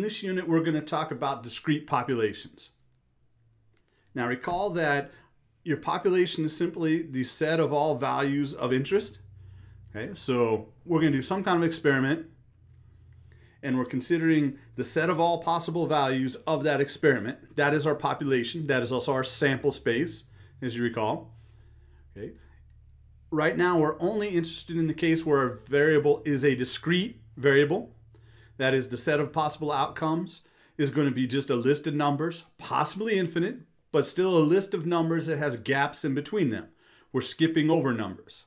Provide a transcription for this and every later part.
this unit, we're going to talk about discrete populations. Now recall that your population is simply the set of all values of interest. Okay, so we're going to do some kind of experiment, and we're considering the set of all possible values of that experiment. That is our population. That is also our sample space, as you recall. Okay. Right now, we're only interested in the case where a variable is a discrete variable. That is, the set of possible outcomes is going to be just a list of numbers, possibly infinite, but still a list of numbers that has gaps in between them. We're skipping over numbers.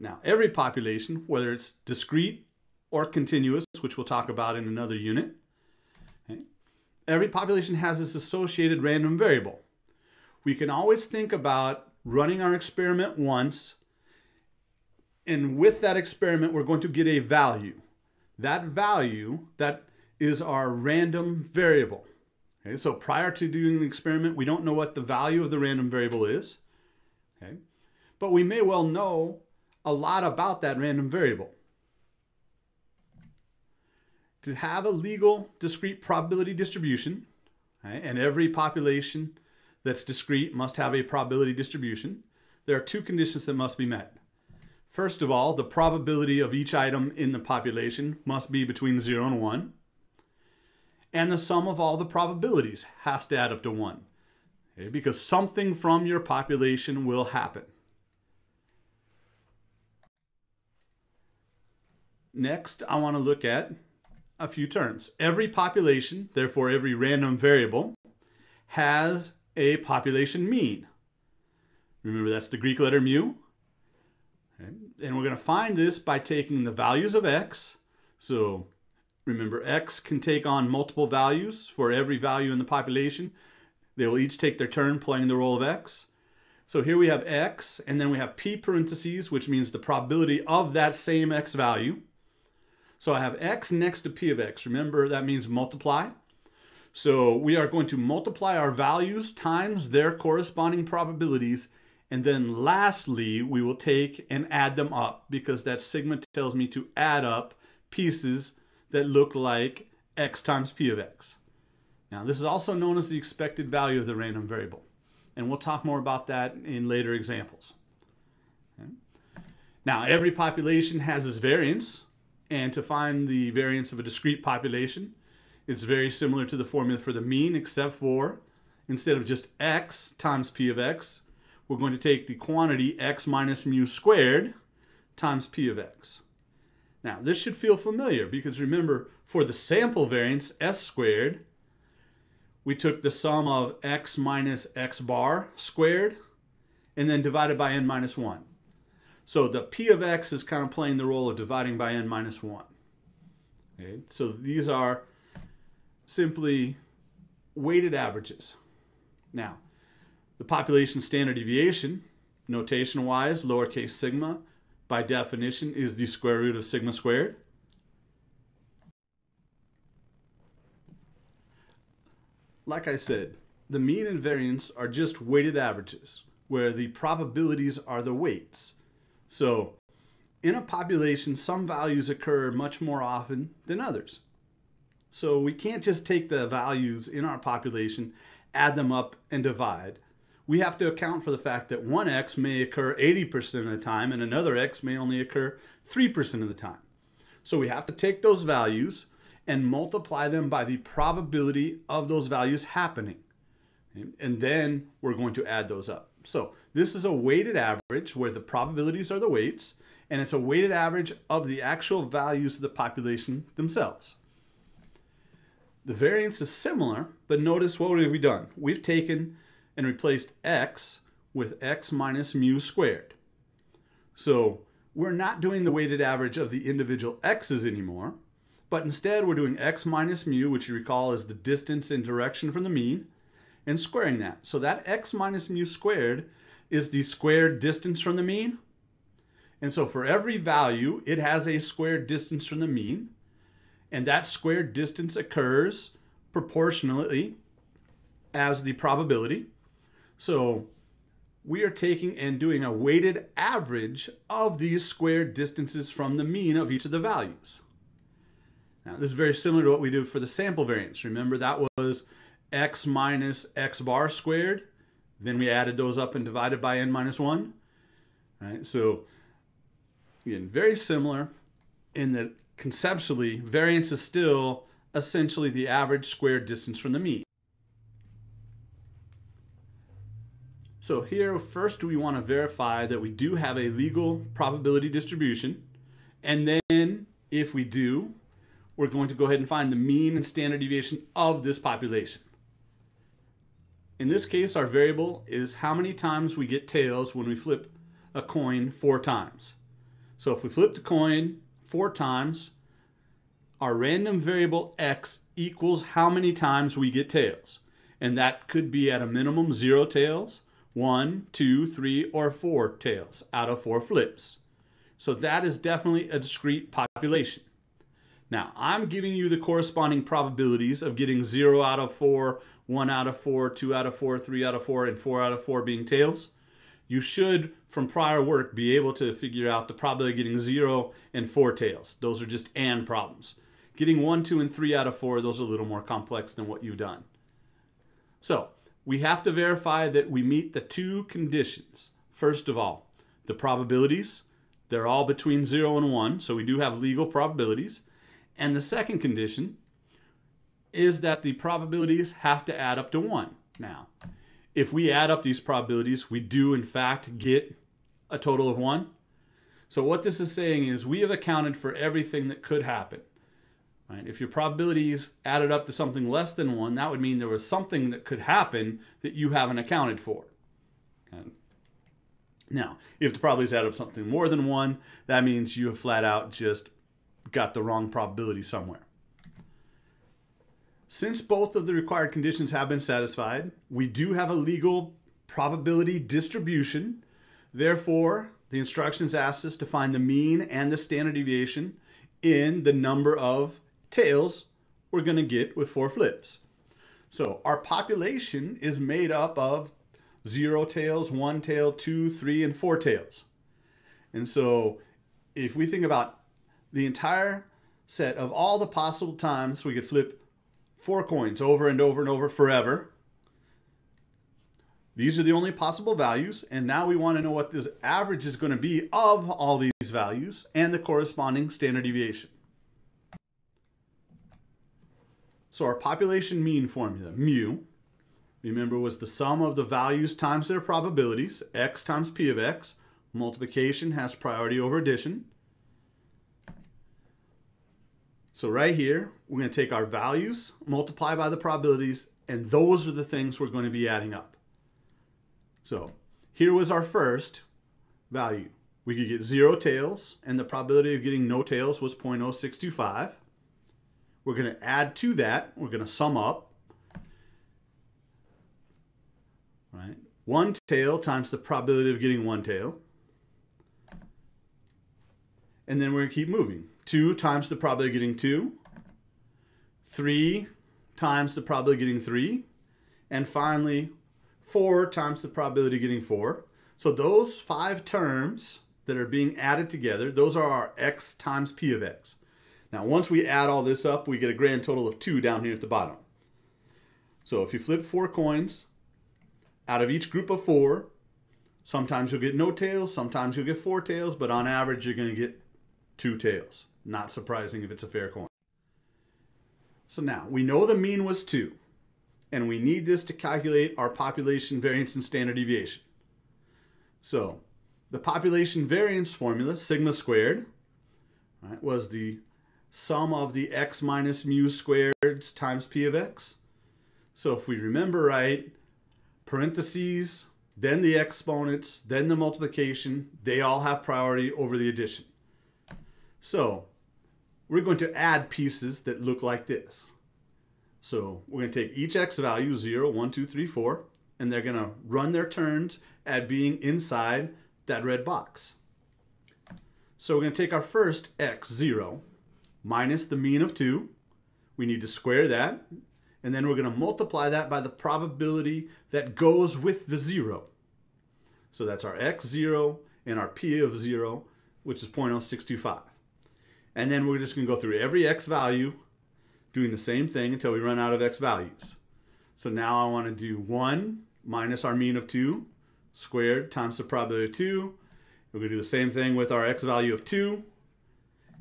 Now, every population, whether it's discrete or continuous, which we'll talk about in another unit, okay, every population has this associated random variable. We can always think about running our experiment once, and with that experiment, we're going to get a value. That value, that is our random variable. Okay, so prior to doing the experiment, we don't know what the value of the random variable is. Okay, but we may well know a lot about that random variable. To have a legal discrete probability distribution, okay, and every population that's discrete must have a probability distribution, there are two conditions that must be met. First of all, the probability of each item in the population must be between 0 and 1. And the sum of all the probabilities has to add up to 1. Okay, because something from your population will happen. Next, I want to look at a few terms. Every population, therefore every random variable, has a population mean. Remember, that's the Greek letter mu. Okay. And we're going to find this by taking the values of x. So remember, x can take on multiple values for every value in the population. They will each take their turn playing the role of x. So here we have x, and then we have p parentheses, which means the probability of that same x value. So I have x next to p of x. Remember, that means multiply. So we are going to multiply our values times their corresponding probabilities, and then lastly, we will take and add them up, because that sigma tells me to add up pieces that look like x times p of x. Now, this is also known as the expected value of the random variable, and we'll talk more about that in later examples. Okay. Now, every population has its variance, and to find the variance of a discrete population, it's very similar to the formula for the mean, except for instead of just x times p of x, we're going to take the quantity x minus mu squared times p of x. Now, this should feel familiar, because remember, for the sample variance, s squared, we took the sum of x minus x bar squared and then divided by n minus 1. So the p of x is kind of playing the role of dividing by n minus 1. Okay? So these are simply weighted averages. Now, the population standard deviation, notation-wise, lowercase sigma, by definition, is the square root of sigma squared. Like I said, the mean and variance are just weighted averages, where the probabilities are the weights. So, in a population, some values occur much more often than others. So we can't just take the values in our population, add them up, and divide. We have to account for the fact that one x may occur 80% of the time, and another x may only occur 3% of the time. So we have to take those values and multiply them by the probability of those values happening. And then we're going to add those up. So this is a weighted average where the probabilities are the weights, and it's a weighted average of the actual values of the population themselves. The variance is similar, but notice what have we done? We've taken and replaced x with x minus mu squared. So we're not doing the weighted average of the individual x's anymore, but instead we're doing x minus mu, which you recall is the distance and direction from the mean, and squaring that. So that x minus mu squared is the squared distance from the mean. And so for every value, it has a squared distance from the mean. And that squared distance occurs proportionally as the probability. So we are taking and doing a weighted average of these squared distances from the mean of each of the values. Now, this is very similar to what we did for the sample variance. Remember, that was x minus x bar squared. Then we added those up and divided by n minus 1. Right? So, again, very similar in that conceptually, variance is still essentially the average squared distance from the mean. So here, first we want to verify that we do have a legal probability distribution. And then, if we do, we're going to go ahead and find the mean and standard deviation of this population. In this case, our variable is how many times we get tails when we flip a coin 4 times. So if we flip the coin 4 times, our random variable x equals how many times we get tails. And that could be at a minimum 0 tails, 1, 2, 3, or 4 tails out of 4 flips. So that is definitely a discrete population. Now, I'm giving you the corresponding probabilities of getting 0 out of 4, 1 out of 4, 2 out of 4, 3 out of 4, and 4 out of 4 being tails. You should, from prior work, be able to figure out the probability of getting 0 and 4 tails. Those are just AND problems. Getting 1, 2, and 3 out of 4, those are a little more complex than what you've done. So, we have to verify that we meet the 2 conditions. First of all, the probabilities, they're all between 0 and 1, so we do have legal probabilities. And the second condition is that the probabilities have to add up to 1. Now, if we add up these probabilities, we do in fact get a total of 1. So what this is saying is we have accounted for everything that could happen. Right? If your probabilities added up to something less than 1, that would mean there was something that could happen that you haven't accounted for. Okay. Now, if the probabilities add up to something more than 1, that means you have flat out just got the wrong probability somewhere. Since both of the required conditions have been satisfied, we do have a legal probability distribution. Therefore, the instructions ask us to find the mean and the standard deviation in the number of tails we're going to get with 4 flips. So our population is made up of 0 tails, 1 tail, 2, 3, and 4 tails. And so if we think about the entire set of all the possible times we could flip 4 coins over and over and over forever, these are the only possible values, and now we want to know what this average is going to be of all these values and the corresponding standard deviation. So our population mean formula, mu, remember, was the sum of the values times their probabilities, x times p of x. Multiplication has priority over addition. So right here, we're going to take our values, multiply by the probabilities, and those are the things we're going to be adding up. So here was our first value. We could get 0 tails, and the probability of getting no tails was 0.0625. We're going to add to that. We're going to sum up. Right? 1 tail times the probability of getting 1 tail. And then we're going to keep moving. 2 times the probability of getting 2. 3 times the probability of getting 3. And finally, 4 times the probability of getting 4. So those 5 terms that are being added together, those are our x times p of x. Now, once we add all this up, we get a grand total of 2 down here at the bottom. So if you flip 4 coins, out of each group of 4, sometimes you'll get no tails, sometimes you'll get 4 tails, but on average, you're going to get 2 tails. Not surprising if it's a fair coin. So now, we know the mean was 2, and we need this to calculate our population variance and standard deviation. So, the population variance formula, sigma squared, right, was the sum of the x minus mu squared times p of x. So if we remember right, parentheses, then the exponents, then the multiplication, they all have priority over the addition. So we're going to add pieces that look like this. So we're going to take each x value, 0, 1, 2, 3, 4, and they're going to run their turns at being inside that red box. So we're going to take our first x, 0, minus the mean of 2. We need to square that. And then we're going to multiply that by the probability that goes with the 0. So that's our x, 0, and our p of 0, which is 0.0625. And then we're just going to go through every x value, doing the same thing until we run out of x values. So now I want to do 1 minus our mean of 2 squared times the probability of 2. We're going to do the same thing with our x value of 2.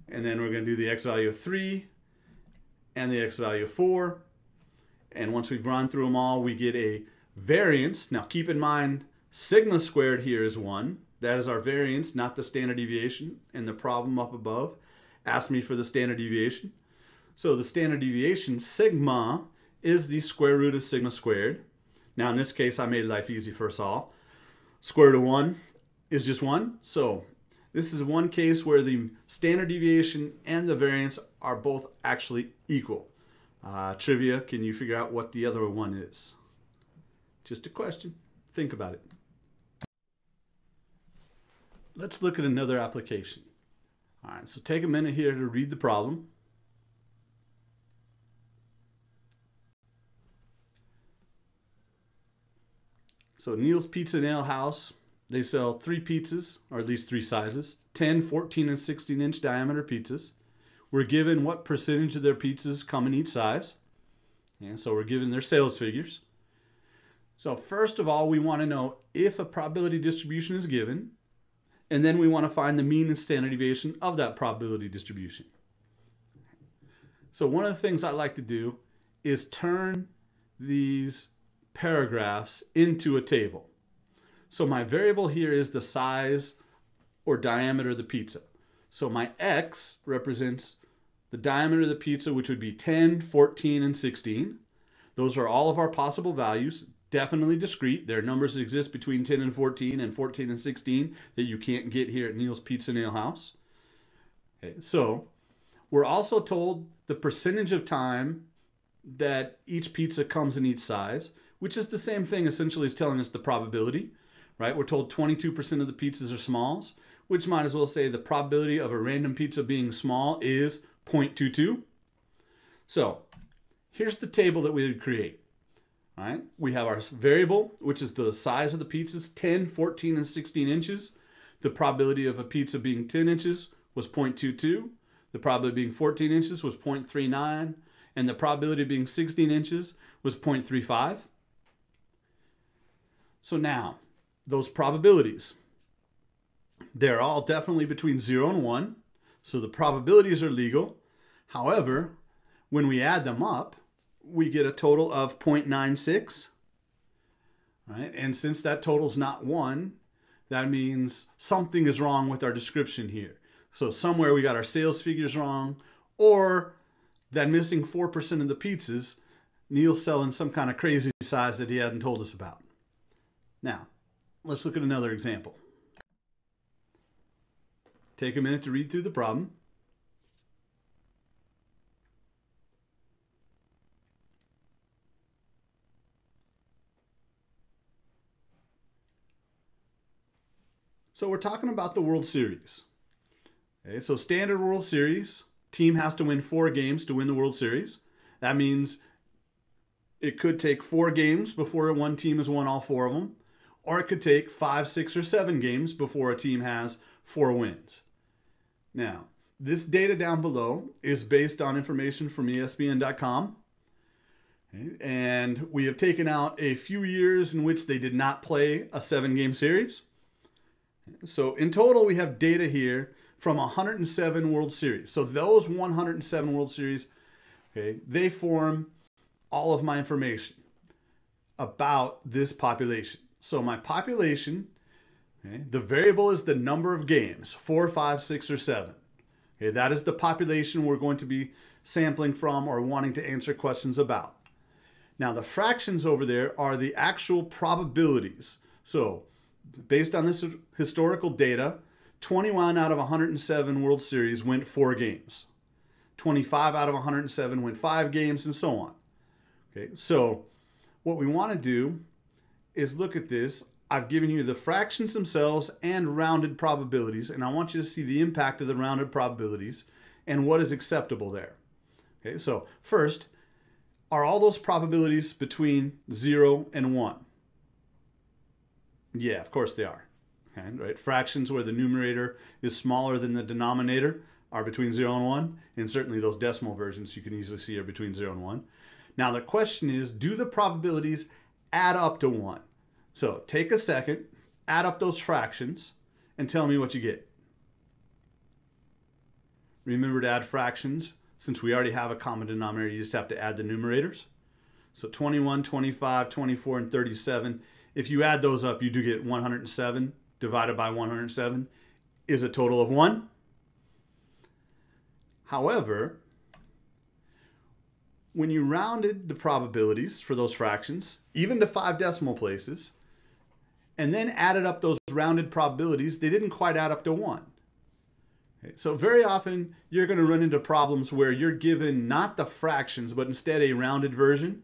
And then we're going to do the x value of 3 and the x value of 4. And once we've run through them all, we get a variance. Now keep in mind, sigma squared here is 1. That is our variance, not the standard deviation. And the problem up above asked me for the standard deviation. So the standard deviation, sigma, is the square root of sigma squared. Now in this case, I made life easy for us all. Square root of 1 is just 1. So this is one case where the standard deviation and the variance are both actually equal. Trivia, can you figure out what the other one is? Just a question. Think about it. Let's look at another application. All right, so take a minute here to read the problem. So Neil's Pizza and Ale House, they sell 3 pizzas, or at least 3 sizes, 10, 14, and 16-inch diameter pizzas. We're given what percentage of their pizzas come in each size. And so we're given their sales figures. So first of all, we want to know if a probability distribution is given, and then we want to find the mean and standard deviation of that probability distribution. So one of the things I like to do is turn these paragraphs into a table. So my variable here is the size or diameter of the pizza. So my x represents the diameter of the pizza, which would be 10, 14, and 16. Those are all of our possible values, definitely discrete. There are numbers that exist between 10 and 14 and 16 that you can't get here at Neil's Pizza and Ale House. Okay, so we're also told the percentage of time that each pizza comes in each size, which is the same thing essentially as telling us the probability, right? We're told 22% of the pizzas are smalls, which might as well say the probability of a random pizza being small is 0.22. So here's the table that we would create. All right, we have our variable, which is the size of the pizzas, 10, 14, and 16 inches. The probability of a pizza being 10 inches was 0.22. The probability of being 14 inches was 0.39. And the probability of being 16 inches was 0.35. So now, those probabilities, they're all definitely between 0 and 1. So the probabilities are legal. However, when we add them up, we get a total of 0.96. Right? And since that total is not 1, that means something is wrong with our description here. So somewhere we got our sales figures wrong, or that missing 4% of the pizzas, Neil's selling some kind of crazy size that he hadn't told us about. Now, let's look at another example. Take a minute to read through the problem. So we're talking about the World Series. Okay, so standard World Series, team has to win 4 games to win the World Series. That means it could take 4 games before one team has won all 4 of them, or it could take 5, 6, or 7 games before a team has 4 wins. Now, this data down below is based on information from ESPN.com. Okay, and we have taken out a few years in which they did not play a 7-game series. So in total, we have data here from 107 World Series. So those 107 World Series, okay, they form all of my information about this population. So my population, okay, the variable is the number of games, 4, 5, 6, or 7. Okay, that is the population we're going to be sampling from or wanting to answer questions about. Now the fractions over there are the actual probabilities. So based on this historical data, 21 out of 107 World Series went 4 games. 25 out of 107 went 5 games, and so on. Okay, so what we want to do is look at this. I've given you the fractions themselves and rounded probabilities, and I want you to see the impact of the rounded probabilities and what is acceptable there. Okay, so first, are all those probabilities between 0 and 1? Yeah, of course they are. Okay, right? Fractions where the numerator is smaller than the denominator are between 0 and 1, and certainly those decimal versions you can easily see are between 0 and 1. Now the question is, do the probabilities add up to 1? So take a second, add up those fractions, and tell me what you get. Remember to add fractions. Since we already have a common denominator, you just have to add the numerators. So 21, 25, 24, and 37. If you add those up, you do get 107 divided by 107 is a total of 1. However, when you rounded the probabilities for those fractions, even to 5 decimal places, and then added up those rounded probabilities, they didn't quite add up to 1. Okay, so very often you're going to run into problems where you're given not the fractions, but instead a rounded version.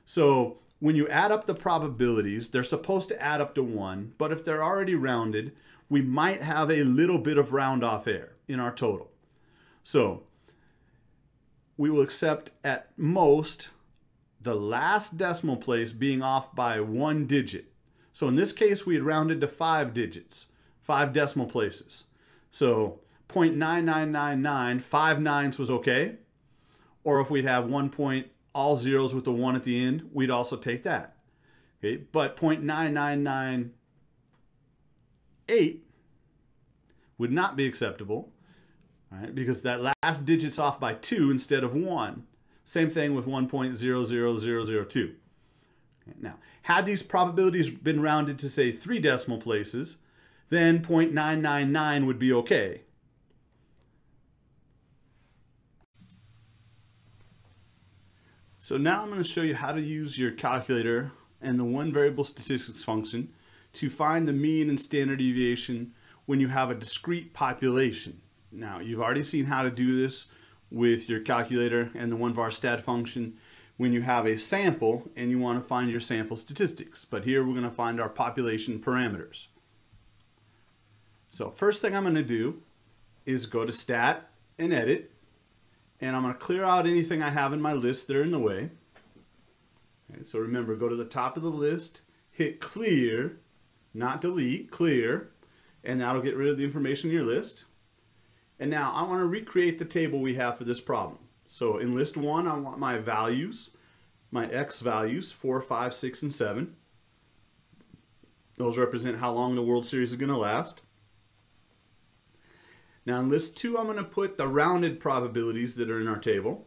So when you add up the probabilities, they're supposed to add up to 1, but if they're already rounded, we might have a little bit of round off error in our total. So we will accept at most the last decimal place being off by 1 digit. So in this case, we had rounded to 5 digits, 5 decimal places. So 0.9999, 5 nines was okay. Or if we'd have 1 point, all zeros with the 1 at the end, we'd also take that. Okay, but 0.9998 would not be acceptable, right? Because that last digit's off by 2 instead of 1. Same thing with 1.00002. Now, had these probabilities been rounded to, say, 3 decimal places, then 0.999 would be okay. So now I'm going to show you how to use your calculator and the one variable statistics function to find the mean and standard deviation when you have a discrete population. Now, you've already seen how to do this with your calculator and the one var stat function when you have a sample and you want to find your sample statistics. But here we're going to find our population parameters. So first thing I'm going to do is go to Stat and Edit, and I'm going to clear out anything I have in my list that are in the way. Okay, so remember, go to the top of the list, hit Clear, not Delete, Clear, and that'll get rid of the information in your list. And now I want to recreate the table we have for this problem. So in list 1, I want my values, my X values, 4, 5, 6, and 7. Those represent how long the World Series is going to last. Now in list 2, I'm going to put the rounded probabilities that are in our table.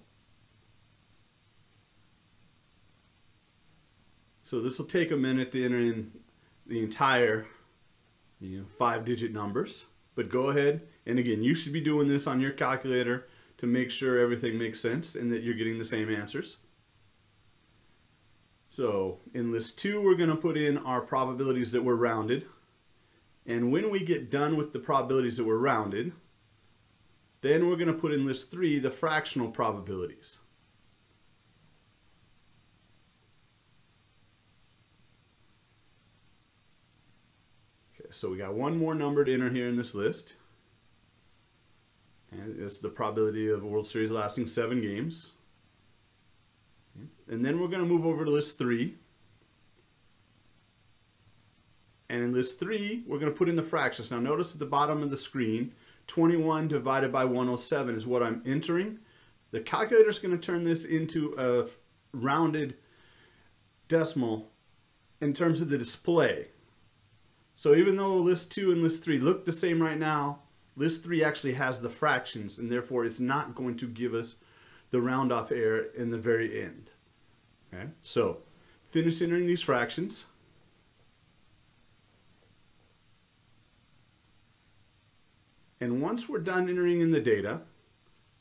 So this will take a minute to enter in the entire 5-digit numbers. But go ahead, and again, you should be doing this on your calculator to make sure everything makes sense and that you're getting the same answers. So in list 2, we're going to put in our probabilities that were rounded. And when we get done with the probabilities that were rounded, then we're going to put in list 3 the fractional probabilities. Okay, so we got one more number to enter here in this list. And it's the probability of a World Series lasting 7 games. And then we're going to move over to list 3. And in list 3, we're going to put in the fractions. Now notice at the bottom of the screen, 21 divided by 107 is what I'm entering. The calculator is going to turn this into a rounded decimal in terms of the display. So even though list 2 and list 3 look the same right now, list 3 actually has the fractions, and therefore it's not going to give us the round off error in the very end. Okay, so finish entering these fractions. And once we're done entering in the data,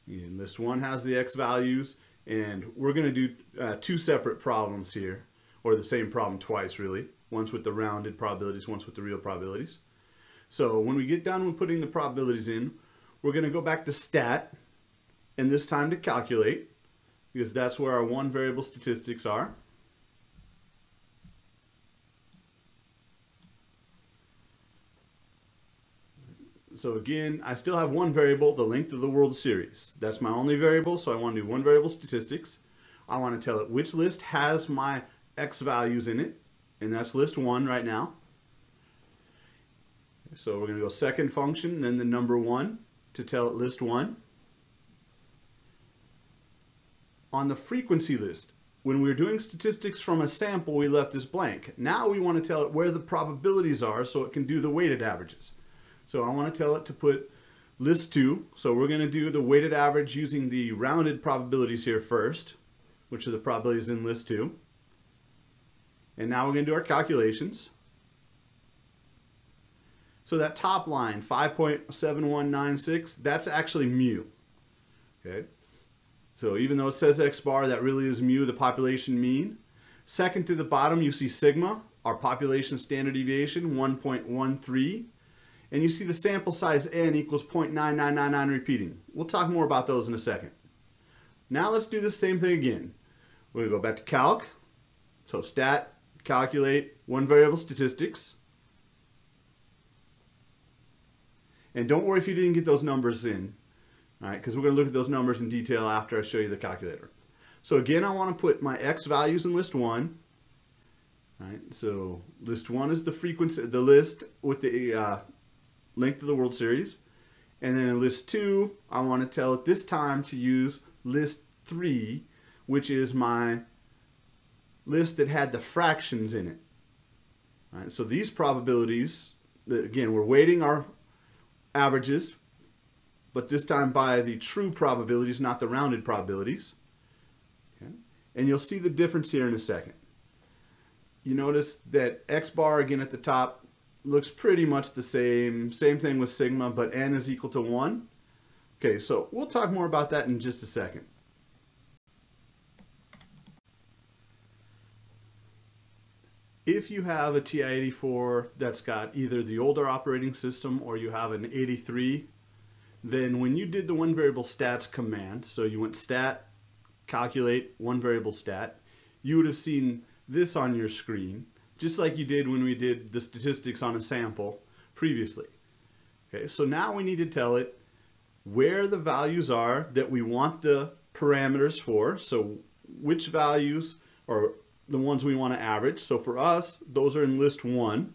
and list 1 has the X values, and we're going to do 2 separate problems here, or the same problem twice really, once with the rounded probabilities, once with the real probabilities. So when we get done with putting the probabilities in, we're going to go back to Stat, and this time to Calculate, because that's where our one variable statistics are. So again, I still have one variable, the length of the World Series. That's my only variable, so I want to do one variable statistics. I want to tell it which list has my X values in it, and that's list 1 right now. So we're going to go second function, then the number 1, to tell it list 1. On the frequency list, when we were doing statistics from a sample, we left this blank. Now we want to tell it where the probabilities are so it can do the weighted averages. So I want to tell it to put list 2. So we're going to do the weighted average using the rounded probabilities here first, which are the probabilities in list 2. And now we're going to do our calculations. So that top line, 5.7196, that's actually mu. Okay. So even though it says X bar, that really is mu, the population mean. Second to the bottom, you see sigma, our population standard deviation, 1.13. And you see the sample size n equals 0.9999 repeating. We'll talk more about those in a second. Now let's do the same thing again. We're going to go back to calc. So stat, calculate, one variable statistics. And don't worry if you didn't get those numbers in. All right, because we're going to look at those numbers in detail after I show you the calculator. So again, I want to put my X values in list 1. All right, so list 1 is the frequency, the list with the length of the World Series. And then in list 2, I want to tell it this time to use list 3, which is my list that had the fractions in it. All right, so these probabilities, again, we're weighting our averages, but this time by the true probabilities, not the rounded probabilities. Okay. And you'll see the difference here in a second. You notice that X bar again at the top looks pretty much the same. Same thing with sigma, but n is equal to 1. Okay, so we'll talk more about that in just a second. If you have a TI-84 that's got either the older operating system or you have an 83, then when you did the one variable stats command, so you went stat, calculate, one variable stat, you would have seen this on your screen, just like you did when we did the statistics on a sample previously. Okay, so now we need to tell it where the values are that we want the parameters for, so which values are the ones we want to average. So for us, those are in list 1.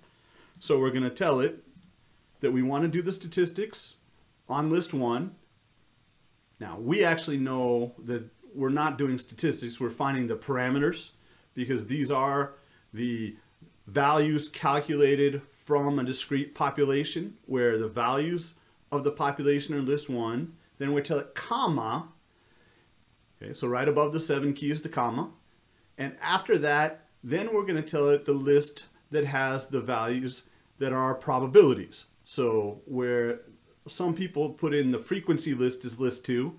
So we're going to tell it that we want to do the statistics on list 1. Now, we actually know that we're not doing statistics, we're finding the parameters, because these are the values calculated from a discrete population, where the values of the population are list 1. Then we tell it comma. Okay, so right above the 7 key is the comma. And after that, then we're going to tell it the list that has the values that are probabilities. So where some people put in the frequency list as list 2,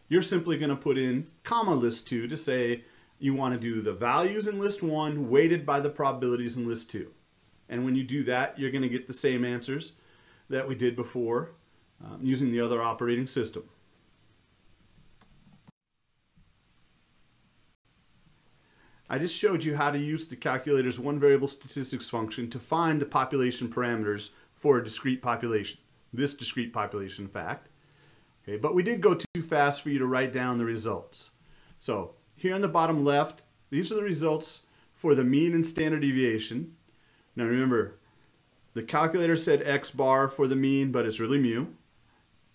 you're simply going to put in comma list 2 to say you want to do the values in list 1 weighted by the probabilities in list 2. And when you do that, you're going to get the same answers that we did before using the other operating system. I just showed you how to use the calculator's one variable statistics function to find the population parameters for a discrete population. This discrete population, in fact. Okay, but we did go too fast for you to write down the results. So here on the bottom left, these are the results for the mean and standard deviation. Now remember, the calculator said X bar for the mean, but it's really mu.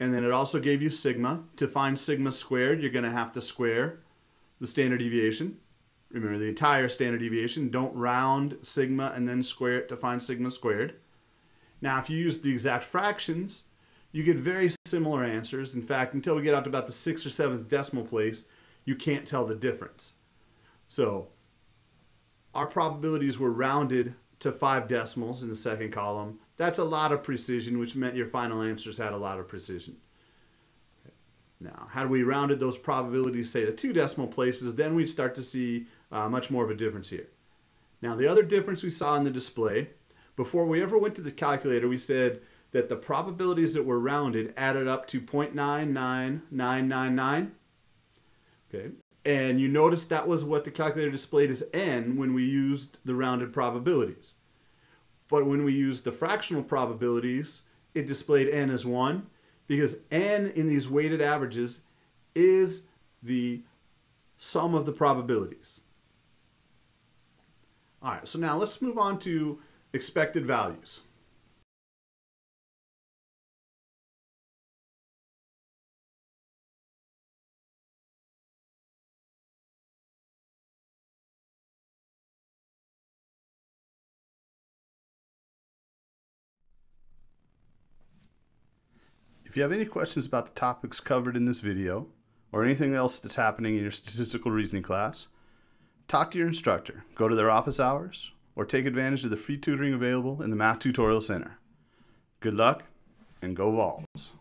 And then it also gave you sigma. To find sigma squared, you're going to have to square the standard deviation. Remember the entire standard deviation. Don't round sigma and then square it to find sigma squared. Now, if you use the exact fractions, you get very similar answers. In fact, until we get out to about the 6th or 7th decimal place, you can't tell the difference. So our probabilities were rounded to 5 decimals in the second column. That's a lot of precision, which meant your final answers had a lot of precision. Now, had we rounded those probabilities, say, to 2 decimal places, then we'd start to see much more of a difference here. Now, the other difference we saw in the display, before we ever went to the calculator, we said that the probabilities that were rounded added up to 0.99999. Okay, and you notice that was what the calculator displayed as n when we used the rounded probabilities. But when we used the fractional probabilities, it displayed n as 1, because n in these weighted averages is the sum of the probabilities. All right, so now let's move on to expected values. If you have any questions about the topics covered in this video, or anything else that's happening in your statistical reasoning class, talk to your instructor, go to their office hours, or take advantage of the free tutoring available in the Math Tutorial Center. Good luck, and go Vols!